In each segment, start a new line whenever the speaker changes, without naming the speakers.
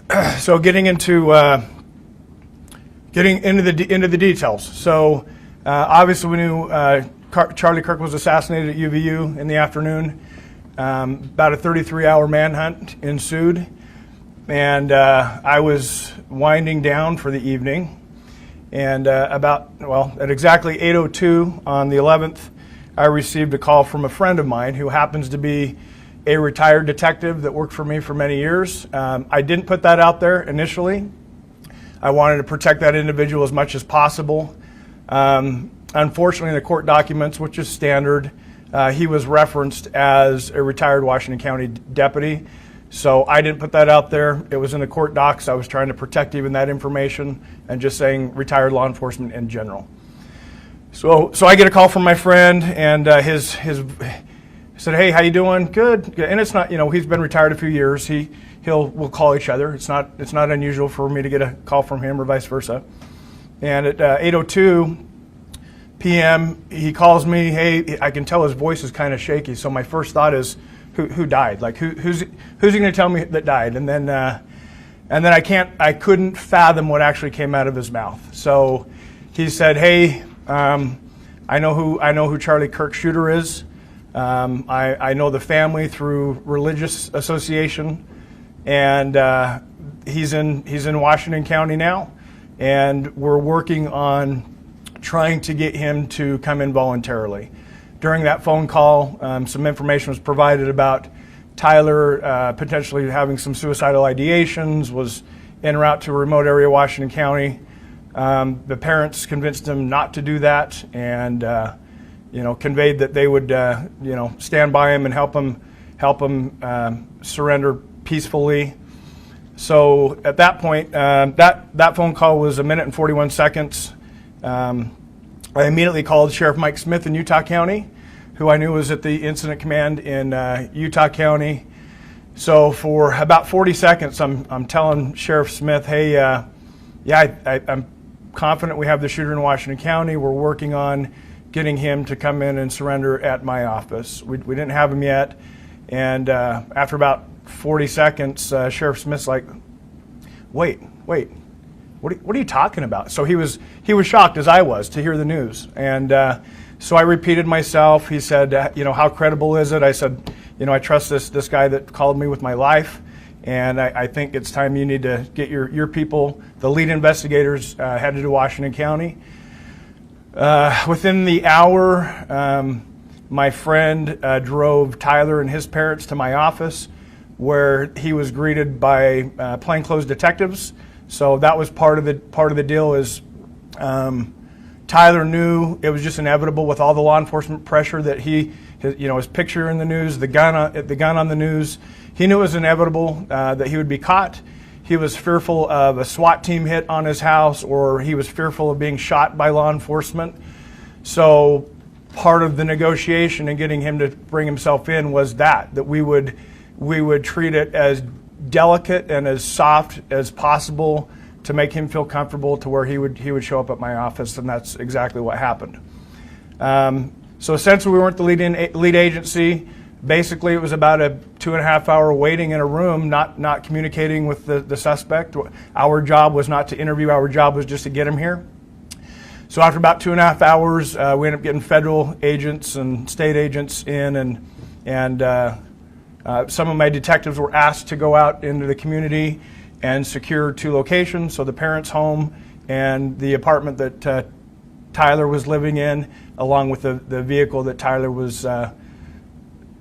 So getting into the details. So obviously we knew Charlie Kirk was assassinated at UVU in the afternoon. About a 33-hour manhunt ensued, and I was winding down for the evening. And at exactly 8:02 on the 11th, I received a call from a friend of mine who happens to be a retired detective that worked for me for many years. I didn't put that out there initially. I wanted to protect that individual as much as possible. Unfortunately, in the court documents, which is standard, he was referenced as a retired Washington County deputy. So I didn't put that out there. It was in the court docs. I was trying to protect even that information and just saying retired law enforcement in general. So I get a call from my friend, and his said, "Hey, how you doing?" Good. And it's not, he's been retired a few years. We'll call each other. It's not unusual for me to get a call from him or vice versa. And at 8:02 p.m. he calls me. Hey, I can tell his voice is kind of shaky. So my first thought is, who died? Like who's he going to tell me that died? And then I couldn't fathom what actually came out of his mouth. So he said, "Hey, I know who Charlie Kirk shooter is. I know the family through religious association, and he's in Washington County now, and we're working on trying to get him to come in voluntarily." During that phone call, some information was provided about Tyler potentially having some suicidal ideations, was en route to a remote area of Washington County. The parents convinced him not to do that, and conveyed that they would stand by him and help him surrender peacefully. So at that point, that phone call was 1 minute and 41 seconds. I immediately called Sheriff Mike Smith in Utah County, who I knew was at the incident command in Utah County. So for about 40 seconds, I'm telling Sheriff Smith, "Hey, I'm confident we have the shooter in Washington County. We're working on getting him to come in and surrender at my office." We didn't have him yet, and after about 40 seconds, Sheriff Smith's like, "Wait. What are you talking about?" So he was shocked, as I was, to hear the news. And so I repeated myself. He said, "How credible is it?" I said, "I trust this guy that called me with my life, and I think it's time you need to get your people, the lead investigators, headed to Washington County." Within the hour, my friend drove Tyler and his parents to my office, where he was greeted by plainclothes detectives. So that was part of the deal. Is Tyler knew it was just inevitable with all the law enforcement pressure that his picture in the news, the gun on the news. He knew it was inevitable that he would be caught. He was fearful of a SWAT team hit on his house, or he was fearful of being shot by law enforcement. So part of the negotiation and getting him to bring himself in was that we would treat it as delicate and as soft as possible to make him feel comfortable to where he would show up at my office, and that's exactly what happened. So essentially, we weren't the lead agency. Basically, it was about a 2.5 hour waiting in a room, not communicating with the suspect. Our job was not to interview. Our job was just to get him here. So after about 2.5 hours, we ended up getting federal agents and state agents in, and some of my detectives were asked to go out into the community and secure 2 locations, so the parents' home and the apartment that Tyler was living in, along with the vehicle that Tyler was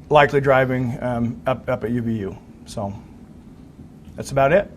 likely driving up at UVU. So that's about it.